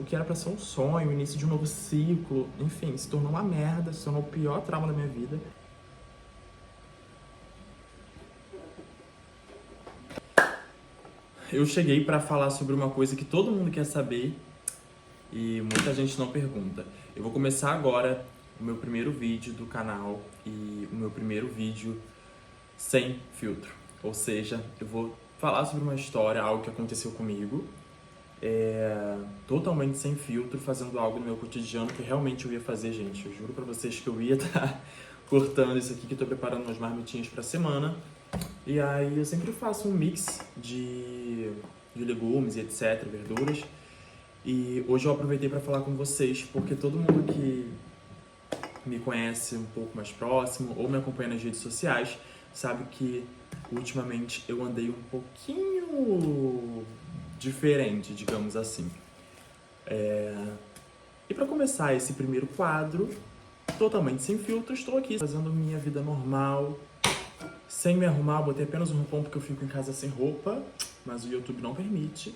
O que era pra ser um sonho, o início de um novo ciclo, enfim, se tornou uma merda, se tornou o pior trauma da minha vida. Eu cheguei pra falar sobre uma coisa que todo mundo quer saber e muita gente não pergunta. Eu vou começar agora o meu primeiro vídeo do canal e o meu primeiro vídeo sem filtro. Ou seja, eu vou falar sobre uma história, algo que aconteceu comigo, totalmente sem filtro, fazendo algo no meu cotidiano que realmente eu ia fazer, gente. Eu juro pra vocês que eu ia estar cortando isso aqui, que eu tô preparando umas marmitinhas pra semana. E aí eu sempre faço um mix de legumes e etc, verduras. E hoje eu aproveitei para falar com vocês, porque todo mundo que me conhece um pouco mais próximo ou me acompanha nas redes sociais sabe que ultimamente eu andei um pouquinho diferente, digamos assim. E para começar esse primeiro quadro, totalmente sem filtro, estou aqui fazendo minha vida normal, sem me arrumar. Botei apenas um roupão porque eu fico em casa sem roupa, mas o YouTube não permite.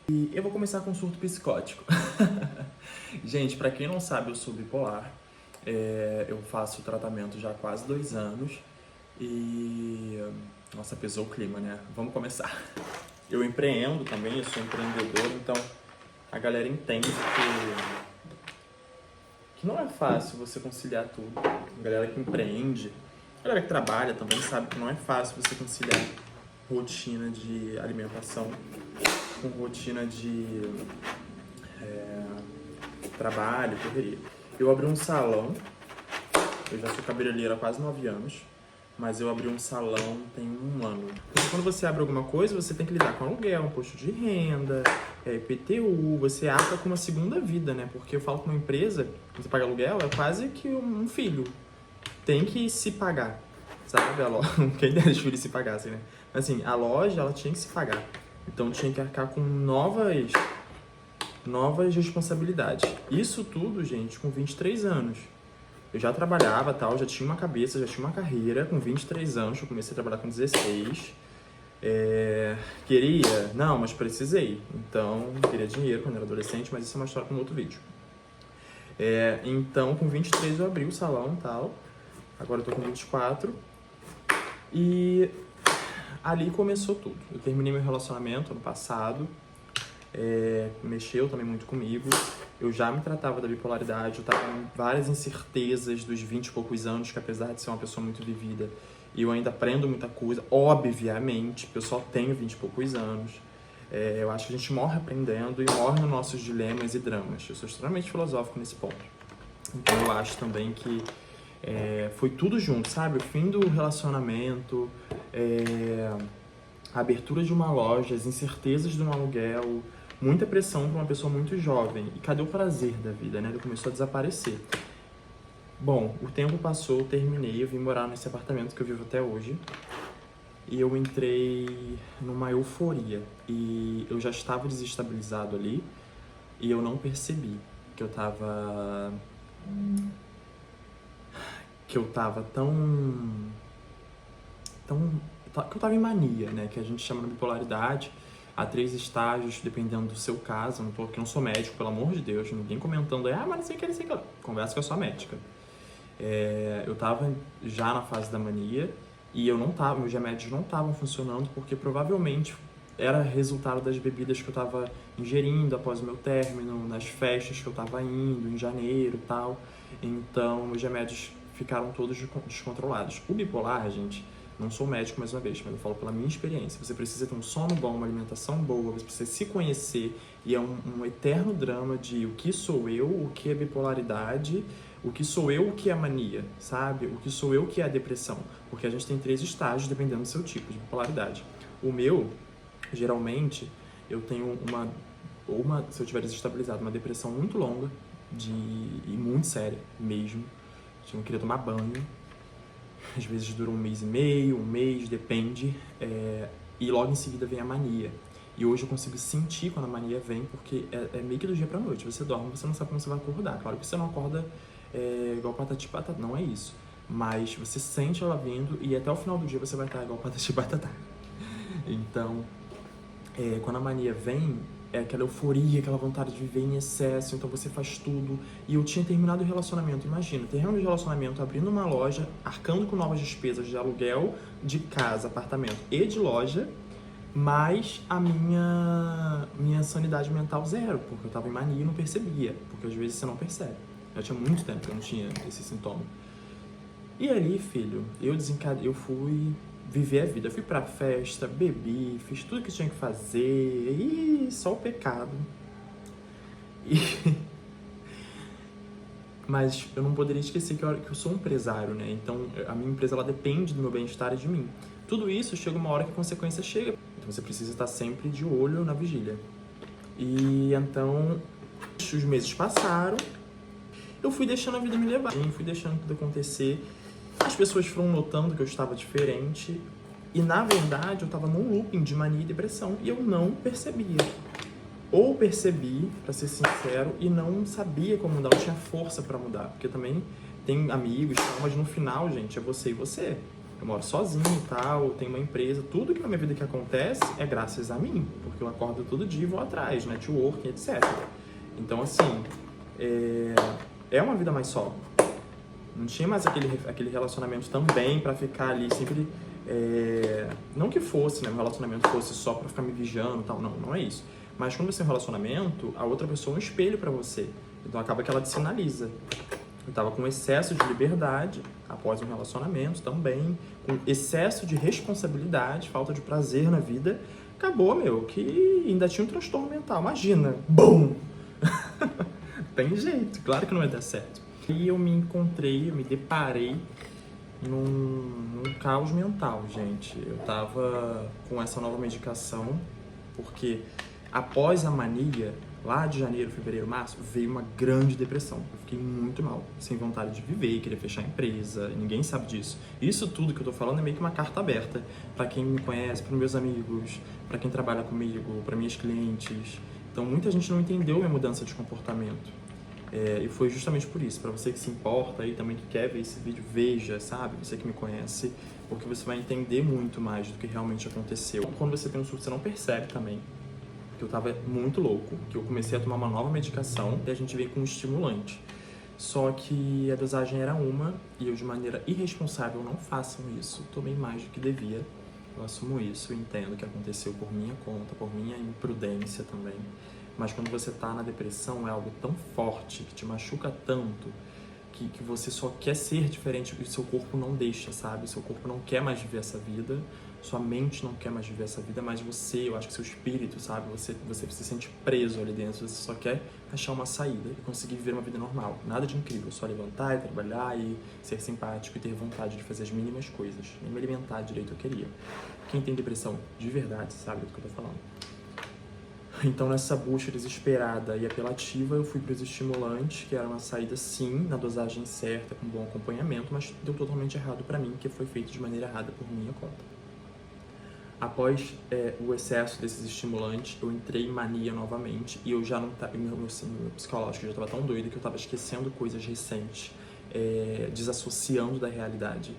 E eu vou começar com um surto psicótico. Gente, pra quem não sabe, eu sou bipolar. Eu faço tratamento já há quase 2 anos. E... Nossa, pesou o clima, né? Vamos começar. Eu empreendo também, eu sou empreendedor, então a galera entende que não é fácil você conciliar tudo. A galera que empreende, a galera que trabalha também sabe que não é fácil você conciliar rotina de alimentação com rotina de trabalho, correria. Eu abri um salão, eu já sou cabeleireiro há quase 9 anos, mas eu abri um salão tem 1 ano. Porque quando você abre alguma coisa, você tem que lidar com aluguel, imposto de renda, IPTU, você arca com uma segunda vida, né? Porque eu falo com uma empresa, você paga aluguel, é quase que um filho. Tem que se pagar, sabe? Quem dera os filhos se pagassem, né? Assim, a loja, ela tinha que se pagar. Então tinha que arcar com novas responsabilidades. Isso tudo, gente, com 23 anos. Eu já trabalhava, tal, já tinha uma cabeça, já tinha uma carreira. Com 23 anos, eu comecei a trabalhar com 16. Queria? Não, mas precisei. Então, queria dinheiro quando era adolescente, mas isso é uma história para um outro vídeo. Então, com 23 eu abri o salão e tal. Agora eu tô com 24. E ali começou tudo. Eu terminei meu relacionamento ano passado. Mexeu também muito comigo. Eu já me tratava da bipolaridade, eu tava com várias incertezas dos 20 e poucos anos, que apesar de ser uma pessoa muito vivida, eu ainda aprendo muita coisa, obviamente, porque eu só tenho 20 e poucos anos. Eu acho que a gente morre aprendendo e morre nos nossos dilemas e dramas. Eu sou extremamente filosófico nesse ponto. Então eu acho também que foi tudo junto, sabe? O fim do relacionamento, a abertura de uma loja, as incertezas de um aluguel, muita pressão para uma pessoa muito jovem. E cadê o prazer da vida, né? Ele começou a desaparecer. Bom, o tempo passou, eu terminei, eu vim morar nesse apartamento que eu vivo até hoje. E eu entrei numa euforia. E eu já estava desestabilizado ali. E eu não percebi que eu tava que eu tava em mania, né? Que a gente chama de bipolaridade. Há 3 estágios, dependendo do seu caso. Eu não sou médico, pelo amor de Deus. Ninguém comentando aí, mas não sei o que, não sei o que. Conversa com a sua médica. Eu tava já na fase da mania e meus remédios não estavam funcionando porque provavelmente era resultado das bebidas que eu tava ingerindo após o meu término, nas festas que eu tava indo, em janeiro e tal. Então, meus remédios ficaram todos descontrolados. O bipolar, gente, não sou médico mais uma vez, mas eu falo pela minha experiência. Você precisa ter um sono bom, uma alimentação boa, você precisa se conhecer e é um eterno drama de o que sou eu, o que é bipolaridade, o que sou eu, o que é mania, sabe? O que sou eu, o que é a depressão. Porque a gente tem 3 estágios dependendo do seu tipo de bipolaridade. O meu, geralmente, eu tenho se eu tiver desestabilizado, uma depressão muito longa e muito séria mesmo. Eu não queria tomar banho. Às vezes dura 1 mês e meio, 1 mês, depende. E logo em seguida vem a mania. E hoje eu consigo sentir quando a mania vem, porque é meio que do dia pra noite. Você dorme, você não sabe como você vai acordar. Claro que você não acorda igual patati patata, não é isso. Mas você sente ela vindo e até o final do dia você vai estar igual patati patata. Então, quando a mania vem, é aquela euforia, aquela vontade de viver em excesso, então você faz tudo. E eu tinha terminado o relacionamento, imagina, terminando o relacionamento, abrindo uma loja, arcando com novas despesas de aluguel, de casa, apartamento e de loja, mas a minha sanidade mental zero, porque eu tava em mania e não percebia, porque às vezes você não percebe. Já tinha muito tempo que eu não tinha esse sintoma. E ali, filho, eu fui viver a vida. Eu fui pra festa, bebi, fiz tudo que tinha que fazer, e só o pecado. E... Mas eu não poderia esquecer que eu sou um empresário, né? Então a minha empresa ela depende do meu bem-estar e de mim. Tudo isso chega uma hora que a consequência chega. Então você precisa estar sempre de olho na vigília. E então os meses passaram, eu fui deixando a vida me levar, fui deixando tudo acontecer. As pessoas foram notando que eu estava diferente e, na verdade, eu estava num looping de mania e depressão e eu não percebia. Ou percebi, pra ser sincero, e não sabia como mudar, não tinha força pra mudar. Porque também tem amigos, mas no final, gente, é você e você. Eu moro sozinho e tal, tenho uma empresa, tudo que na minha vida que acontece é graças a mim, porque eu acordo todo dia e vou atrás, networking, etc. Então, assim, é uma vida mais só. Não tinha mais aquele relacionamento também pra ficar ali sempre... não que fosse, né? Um relacionamento fosse só pra ficar me vigiando e tal, não é isso. Mas quando você tem um relacionamento, a outra pessoa é um espelho pra você. Então acaba que ela te sinaliza. Eu tava com excesso de liberdade após um relacionamento também, com excesso de responsabilidade, falta de prazer na vida. Acabou, que ainda tinha um transtorno mental. Imagina, BUM! Tem jeito, claro que não vai dar certo. E eu me deparei num caos mental, gente. Eu tava com essa nova medicação, porque após a mania, lá de janeiro, fevereiro, março, veio uma grande depressão. Eu fiquei muito mal, sem vontade de viver, queria fechar a empresa, ninguém sabe disso. Isso tudo que eu tô falando é meio que uma carta aberta para quem me conhece, para meus amigos, para quem trabalha comigo, para minhas clientes. Então muita gente não entendeu minha mudança de comportamento. E foi justamente por isso, para você que se importa e também que quer ver esse vídeo, veja, sabe? Você que me conhece, porque você vai entender muito mais do que realmente aconteceu. Quando você tem um surto, você não percebe também que eu tava muito louco, que eu comecei a tomar uma nova medicação e a gente veio com um estimulante. Só que a dosagem era uma e eu, de maneira irresponsável, não façam isso. Tomei mais do que devia. Eu assumo isso, eu entendo que aconteceu por minha conta, por minha imprudência também. Mas quando você tá na depressão, é algo tão forte, que te machuca tanto, que você só quer ser diferente e o seu corpo não deixa, sabe? O seu corpo não quer mais viver essa vida, sua mente não quer mais viver essa vida, mas você, eu acho que seu espírito, sabe? Você se sente preso ali dentro, você só quer achar uma saída e conseguir viver uma vida normal. Nada de incrível, só levantar e trabalhar e ser simpático e ter vontade de fazer as mínimas coisas. Nem me alimentar direito eu queria. Quem tem depressão de verdade sabe do que eu tô falando. Então, nessa busca desesperada e apelativa, eu fui para os estimulantes, que era uma saída, sim, na dosagem certa, com bom acompanhamento, mas deu totalmente errado para mim, que foi feito de maneira errada por minha conta. Após o excesso desses estimulantes, eu entrei em mania novamente e eu já não estava... Meu psicológico já estava tão doido que eu estava esquecendo coisas recentes, desassociando da realidade.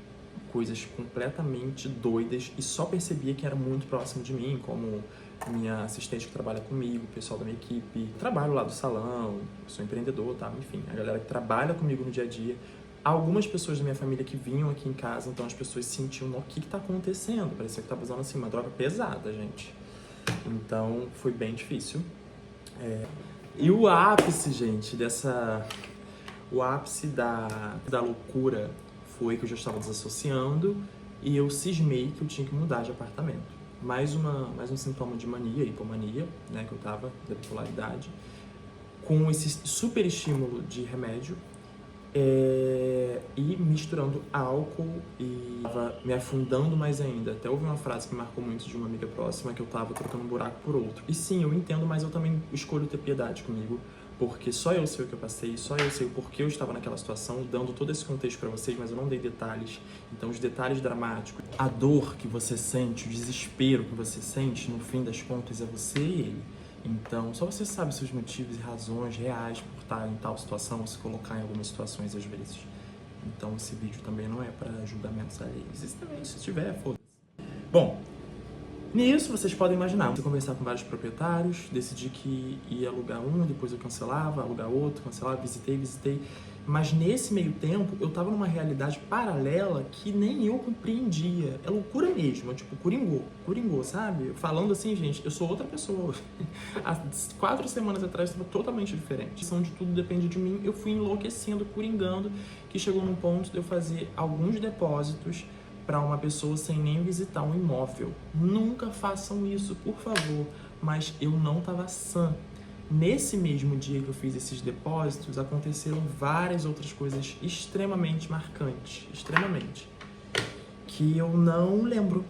Coisas completamente doidas e só percebia que era muito próximo de mim, como minha assistente que trabalha comigo, o pessoal da minha equipe, trabalho lá do salão, sou empreendedor, tá? Enfim, a galera que trabalha comigo no dia a dia. Algumas pessoas da minha família que vinham aqui em casa, então as pessoas sentiam o que tá acontecendo, parecia que tava usando assim uma droga pesada, gente. Então foi bem difícil. E o ápice, gente, o ápice da loucura foi que eu já estava desassociando e eu cismei que eu tinha que mudar de apartamento. Mais um sintoma de mania, hipomania, né, que eu tava, da bipolaridade, com esse super estímulo de remédio e misturando álcool e tava me afundando mais ainda. Até houve uma frase que me marcou muito de uma amiga próxima, que eu tava trocando um buraco por outro. E sim, eu entendo, mas eu também escolho ter piedade comigo, porque só eu sei o que eu passei, só eu sei o porquê eu estava naquela situação, dando todo esse contexto pra vocês, mas eu não dei detalhes. Então, os detalhes dramáticos, a dor que você sente, o desespero que você sente, no fim das contas, é você e ele. Então, só você sabe seus motivos e razões reais por estar em tal situação, ou se colocar em algumas situações às vezes. Então, esse vídeo também não é pra julgamentos alheios. Isso também, se tiver, foda-se. Bom, Nisso, vocês podem imaginar, eu conversar com vários proprietários, decidi que ia alugar um, depois eu cancelava, alugar outro, cancelava, visitei. Mas nesse meio tempo, eu tava numa realidade paralela que nem eu compreendia. É loucura mesmo, tipo, coringou, sabe? Falando assim, gente, eu sou outra pessoa. Há 4 semanas atrás eu tava totalmente diferente. De tudo depende de mim, eu fui enlouquecendo, coringando, que chegou num ponto de eu fazer alguns depósitos para uma pessoa sem nem visitar um imóvel. Nunca façam isso, por favor. Mas eu não estava sã. Nesse mesmo dia que eu fiz esses depósitos, aconteceram várias outras coisas extremamente marcantes, que eu não lembro.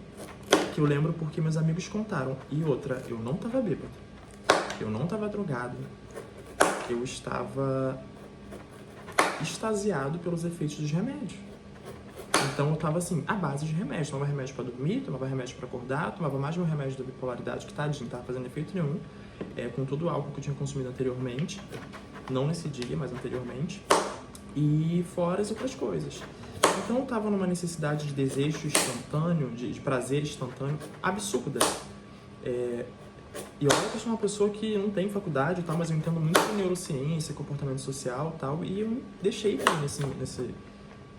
Que eu lembro porque meus amigos contaram. E outra, eu não estava bêbado, eu não estava drogado, eu estava extasiado pelos efeitos dos remédios. Então eu tava assim, à base de remédio. Tomava remédio pra dormir, tomava remédio pra acordar, tomava mais de um remédio da bipolaridade, que tadinho, não tava fazendo efeito nenhum, com todo o álcool que eu tinha consumido anteriormente, não nesse dia, mas anteriormente, e fora as outras coisas. Então eu tava numa necessidade de desejo instantâneo, de prazer instantâneo, absurda. E olha que eu sou uma pessoa que não tem faculdade e tal, mas eu entendo muito de neurociência, comportamento social e tal, e eu me deixei nesse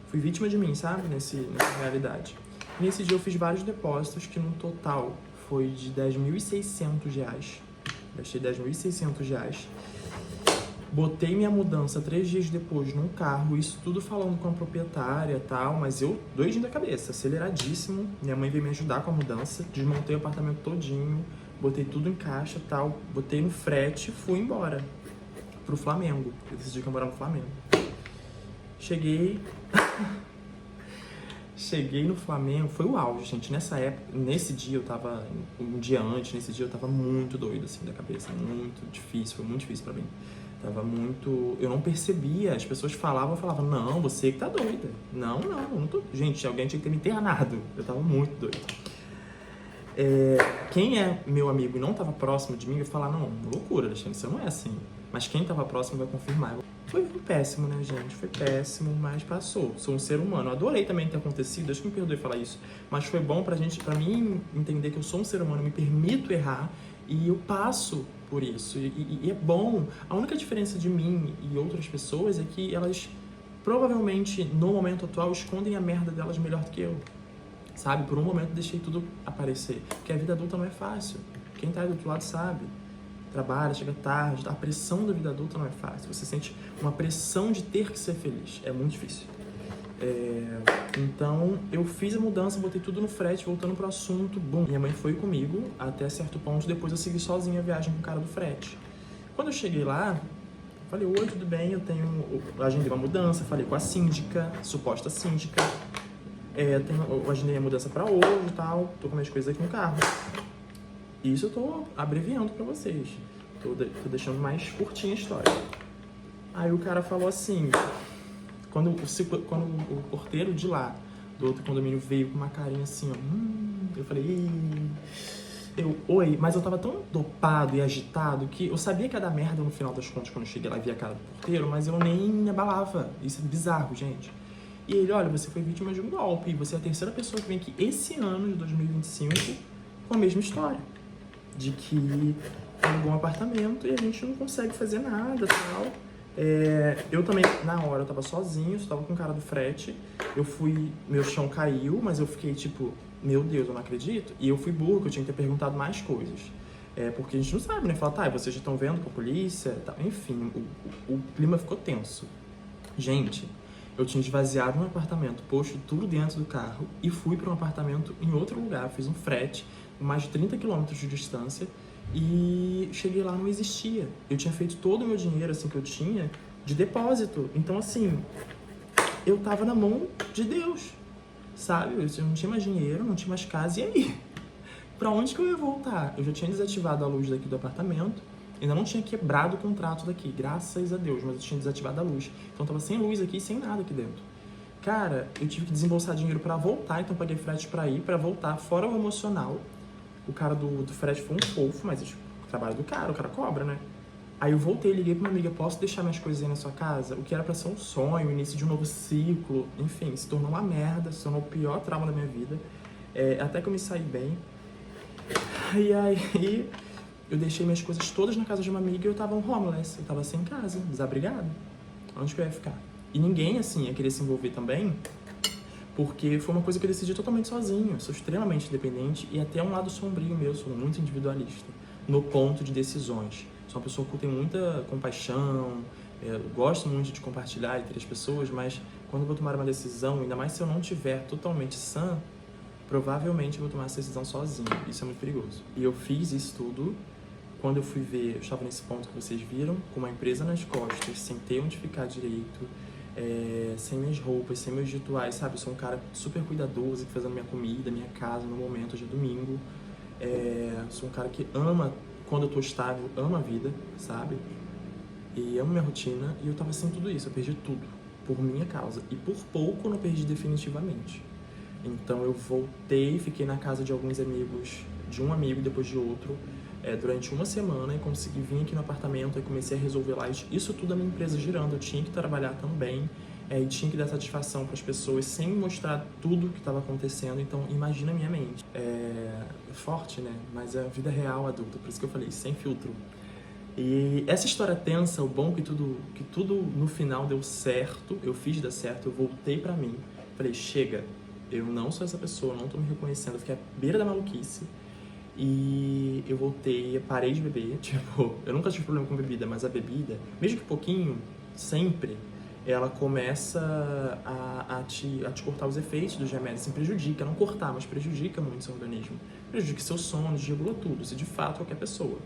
fui vítima de mim, sabe? Nessa realidade. Nesse dia eu fiz vários depósitos que no total foi de R$10.600. Gastei R$10.600. Botei minha mudança 3 dias depois num carro, isso tudo falando com a proprietária e tal, mas eu doidinho da cabeça, aceleradíssimo. Minha mãe veio me ajudar com a mudança, desmontei o apartamento todinho, botei tudo em caixa e tal, botei no frete e fui embora pro Flamengo. Eu decidi que eu ia morar no Flamengo. Cheguei no Flamengo, foi o auge, gente. Nessa época, nesse dia eu tava, um dia antes, nesse dia eu tava muito doido, assim, da cabeça. Muito difícil, foi muito difícil pra mim. Tava muito... Eu não percebia, as pessoas falavam, eu falava, não, você que tá doida. Não, eu não tô... Gente, alguém tinha que ter me internado. Eu tava muito doido. Quem é meu amigo e não tava próximo de mim, vai falar, não, loucura, Alexandre, você não é assim. Mas quem tava próximo vai confirmar. Foi péssimo, né, gente? Foi péssimo, mas passou. Sou um ser humano. Eu adorei também ter acontecido, acho que me perdoe falar isso, mas foi bom pra mim entender que eu sou um ser humano, eu me permito errar e eu passo por isso. E é bom. A única diferença de mim e outras pessoas é que elas provavelmente, no momento atual, escondem a merda delas melhor do que eu. Sabe? Por um momento deixei tudo aparecer. Porque a vida adulta não é fácil. Quem tá aí do outro lado sabe. Trabalha, chega tarde, a pressão da vida adulta não é fácil. Você sente uma pressão de ter que ser feliz. É muito difícil. Então, eu fiz a mudança, botei tudo no frete, voltando pro assunto, bum. Minha mãe foi comigo até certo ponto, depois eu segui sozinha a viagem com o cara do frete. Quando eu cheguei lá, falei, oi, tudo bem, eu agendei uma mudança, falei com a síndica, suposta síndica, eu agendei a mudança pra hoje e tal, tô com minhas coisas aqui no carro. Isso eu tô abreviando pra vocês. Tô deixando mais curtinha a história. Aí o cara falou assim, quando o porteiro de lá, do outro condomínio, veio com uma carinha assim, ó, eu falei, oi, mas eu tava tão dopado e agitado que eu sabia que ia dar merda no final das contas quando eu cheguei lá e vi a cara do porteiro, mas eu nem me abalava. Isso é bizarro, gente. E ele, olha, você foi vítima de um golpe, e você é a terceira pessoa que vem aqui esse ano de 2025 com a mesma história. De que alugou um apartamento e a gente não consegue fazer nada e tal. Eu também, na hora, eu tava sozinho, só tava com o cara do frete. Meu chão caiu, mas eu fiquei tipo, meu Deus, eu não acredito. E eu fui burro, que eu tinha que ter perguntado mais coisas. Porque a gente não sabe, né? Falar, tá, vocês já estão vendo com a polícia? Tá. Enfim, o clima ficou tenso. Gente, eu tinha esvaziado um apartamento, posto tudo dentro do carro e fui para um apartamento em outro lugar. Fiz um frete, mais de 30 quilômetros de distância, e cheguei lá, não existia. Eu tinha feito todo o meu dinheiro, assim, que eu tinha, de depósito. Então, assim, eu tava na mão de Deus, sabe? Eu não tinha mais dinheiro, não tinha mais casa, e aí? Pra onde que eu ia voltar? Eu já tinha desativado a luz daqui do apartamento, ainda não tinha quebrado o contrato daqui, graças a Deus, mas eu tinha desativado a luz. Então tava sem luz aqui, sem nada aqui dentro. Cara, eu tive que desembolsar dinheiro pra voltar, então paguei frete pra ir, pra voltar, fora o emocional. O cara do frete foi um fofo, mas tipo, o trabalho do cara, o cara cobra, né? Aí eu voltei, liguei pra uma amiga, posso deixar minhas coisas aí na sua casa? O que era pra ser um sonho, o início de um novo ciclo, enfim, se tornou uma merda, se tornou o pior trauma da minha vida. Até que eu me saí bem. E aí eu deixei minhas coisas todas na casa de uma amiga e eu tava homeless, eu tava sem casa, desabrigado. Onde que eu ia ficar? E ninguém, assim, ia querer se envolver também, porque foi uma coisa que eu decidi totalmente sozinho. Eu sou extremamente independente e até um lado sombrio meu, sou muito individualista no ponto de decisões. Sou uma pessoa que tem muita compaixão, gosto muito de compartilhar entre as pessoas, mas quando eu vou tomar uma decisão, ainda mais se eu não estiver totalmente sã, provavelmente eu vou tomar essa decisão sozinho. Isso é muito perigoso. E eu fiz isso tudo. Quando eu fui ver, eu estava nesse ponto que vocês viram, com uma empresa nas costas, sem ter onde ficar direito, sem minhas roupas, sem meus rituais, sabe? Eu sou um cara super cuidadoso, fazendo minha comida, minha casa, no momento, hoje é domingo. Sou um cara que ama, quando eu tô estável, ama a vida, sabe? E amo minha rotina, e eu tava sem tudo isso, eu perdi tudo, por minha causa. E por pouco eu não perdi definitivamente. Então eu voltei, fiquei na casa de alguns amigos, de um amigo depois de outro, durante uma semana, e consegui vir aqui no apartamento e comecei a resolver lá. Isso tudo a minha empresa girando, eu tinha que trabalhar também, e tinha que dar satisfação para as pessoas sem mostrar tudo o que estava acontecendo. Então imagina a minha mente. Forte, né? Mas é a vida real adulta, por isso que eu falei, sem filtro. E essa história tensa, o bom que tudo no final deu certo, eu fiz dar certo, eu voltei pra mim, falei, chega, eu não sou essa pessoa, não tô me reconhecendo, eu fiquei à beira da maluquice, e eu voltei, parei de beber, tipo, eu nunca tive problema com bebida, mas a bebida, mesmo que pouquinho, sempre, ela começa a te cortar os efeitos dos remédios, assim, prejudica, não cortar, mas prejudica muito seu organismo, prejudica seu sono, desregula tudo, se de fato qualquer pessoa.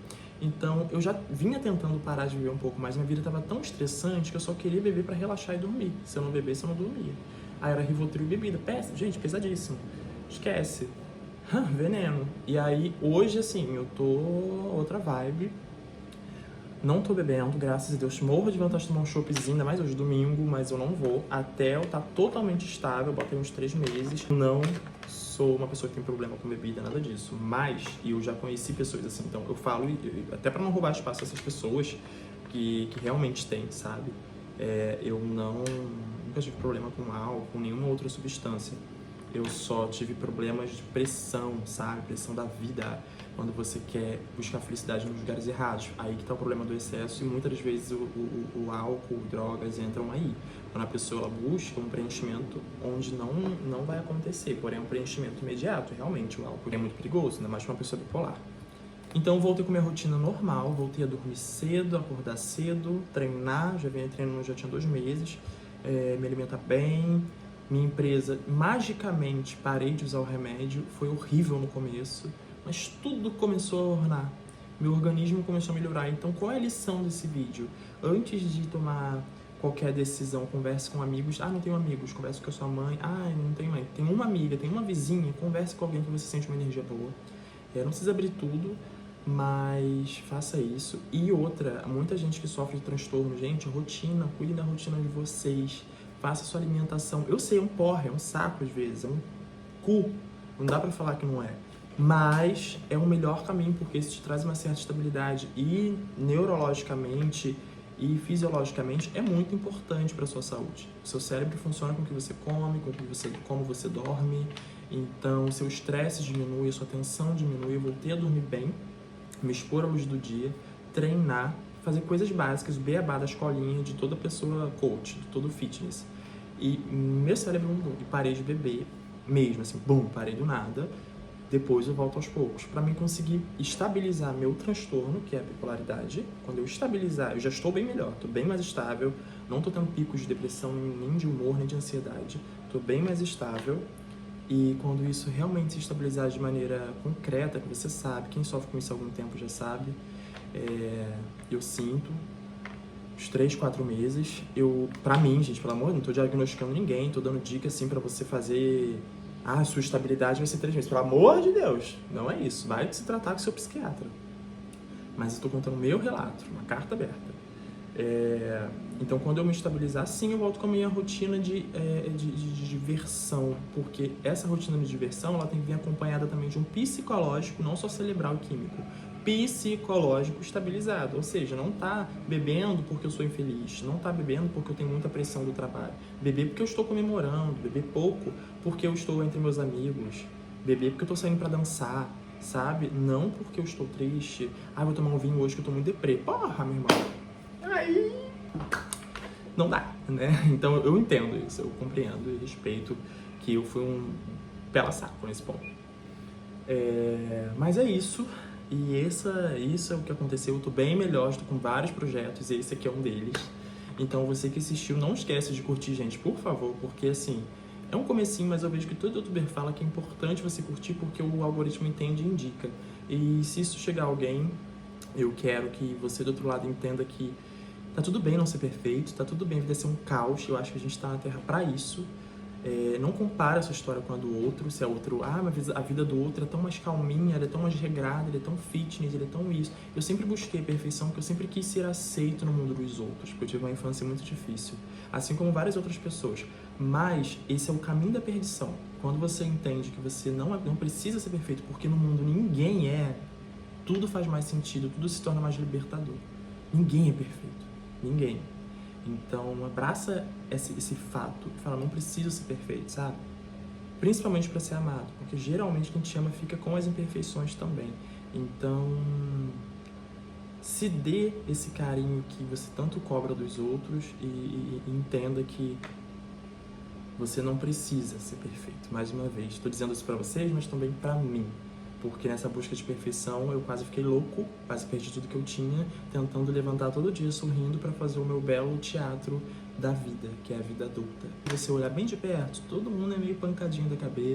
Então, eu já vinha tentando parar de beber um pouco mais, minha vida estava tão estressante que eu só queria beber para relaxar e dormir. Se eu não bebesse, eu não dormia. Aí era Rivotril e bebida, péssimo, gente, pesadíssimo. Esquece. Veneno. E aí, hoje, assim, eu tô outra vibe. Não tô bebendo, graças a Deus. Morro de vontade de tomar um choppzinho, ainda mais hoje, domingo, mas eu não vou. Até eu estar totalmente estável, eu botei uns 3 meses. Não sou uma pessoa que tem problema com bebida, nada disso. Mas eu já conheci pessoas assim, então eu falo, até pra não roubar espaço dessas pessoas que realmente têm, sabe? Eu nunca tive problema com álcool, com nenhuma outra substância. Eu só tive problemas de pressão, sabe? Pressão da vida, quando você quer buscar felicidade nos lugares errados. Aí que tá o problema do excesso e muitas das vezes o álcool, drogas entram aí. Quando a pessoa ela busca um preenchimento onde não vai acontecer, porém é um preenchimento imediato, realmente. O álcool é muito perigoso, ainda mais para uma pessoa bipolar. Então voltei com minha rotina normal, voltei a dormir cedo, acordar cedo, treinar, já vinha treinando, já tinha 2 meses, me alimentar bem. Minha empresa, magicamente, parei de usar o remédio, foi horrível no começo, mas tudo começou a ornar. Meu organismo começou a melhorar. Então, qual é a lição desse vídeo? Antes de tomar qualquer decisão, converse com amigos. Não tenho amigos, converse com a sua mãe. Não tenho mãe. Tem uma amiga, tem uma vizinha, converse com alguém que você sente uma energia boa. Não precisa abrir tudo, mas faça isso. E outra, muita gente que sofre de transtorno, gente, rotina, cuide da rotina de vocês. Faça a sua alimentação. Eu sei, é um porre, é um saco às vezes, é um cu. Não dá pra falar que não é. Mas é o melhor caminho, porque isso te traz uma certa estabilidade. E neurologicamente e fisiologicamente é muito importante para sua saúde. O seu cérebro funciona com o que você come, como você dorme. Então, seu estresse diminui, a sua tensão diminui. Eu voltei a dormir bem, me expor à luz do dia, treinar, fazer coisas básicas, o beabá da escolinha de toda pessoa coach, de todo fitness. E meu cérebro mudou. E parei de beber mesmo, assim, parei do nada. Depois eu volto aos poucos. Para mim conseguir estabilizar meu transtorno, que é a bipolaridade. Quando eu estabilizar, eu já estou bem melhor, estou bem mais estável. Não estou tendo picos de depressão, nem de humor, nem de ansiedade. Estou bem mais estável. E quando isso realmente se estabilizar de maneira concreta, que você sabe, quem sofre com isso há algum tempo já sabe, eu sinto uns 3, 4 meses. Pra mim, gente, pelo amor, não tô diagnosticando ninguém, tô dando dica assim pra você fazer. Sua estabilidade vai ser 3 meses. Pelo amor de Deus, não é isso. Vai se tratar com seu psiquiatra. Mas eu tô contando o meu relato, uma carta aberta. Então, quando eu me estabilizar, sim, eu volto com a minha rotina de diversão, porque essa rotina de diversão ela tem que vir acompanhada também de um psicológico, não só cerebral e químico, psicológico estabilizado, ou seja, não tá bebendo porque eu sou infeliz, não tá bebendo porque eu tenho muita pressão do trabalho, beber porque eu estou comemorando, beber pouco porque eu estou entre meus amigos, beber porque eu estou saindo para dançar, sabe? Não porque eu estou triste, vou tomar um vinho hoje que eu tô muito deprê. Porra, meu irmão. Aí não dá, né? Então eu entendo isso, eu compreendo e respeito que eu fui um pela saco nesse ponto. Mas é isso, e isso é o que aconteceu. Eu tô bem melhor, estou com vários projetos, e esse aqui é um deles. Então você que assistiu, não esquece de curtir, gente, por favor, porque assim, é um comecinho, mas eu vejo que todo youtuber fala que é importante você curtir porque o algoritmo entende e indica. E se isso chegar a alguém, eu quero que você do outro lado entenda que tá tudo bem não ser perfeito, tá tudo bem a vida ser um caos, eu acho que a gente tá na Terra pra isso. Não compara a sua história com a do outro, se é outro, mas a vida do outro é tão mais calminha, ele é tão mais regrado, ele é tão fitness, ele é tão isso. Eu sempre busquei perfeição, porque eu sempre quis ser aceito no mundo dos outros, porque eu tive uma infância muito difícil, assim como várias outras pessoas. Mas esse é o caminho da perdição. Quando você entende que você não precisa ser perfeito, porque no mundo ninguém é, tudo faz mais sentido, tudo se torna mais libertador. Ninguém é perfeito. Ninguém. Então, abraça esse fato e fala, não preciso ser perfeito, sabe? Principalmente para ser amado, porque geralmente quem te ama fica com as imperfeições também. Então, se dê esse carinho que você tanto cobra dos outros e entenda que você não precisa ser perfeito. Mais uma vez, estou dizendo isso para vocês, mas também para mim. Porque nessa busca de perfeição eu quase fiquei louco, quase perdi tudo que eu tinha, tentando levantar todo dia sorrindo para fazer o meu belo teatro da vida, que é a vida adulta. Se você olhar bem de perto, todo mundo é meio pancadinho da cabeça.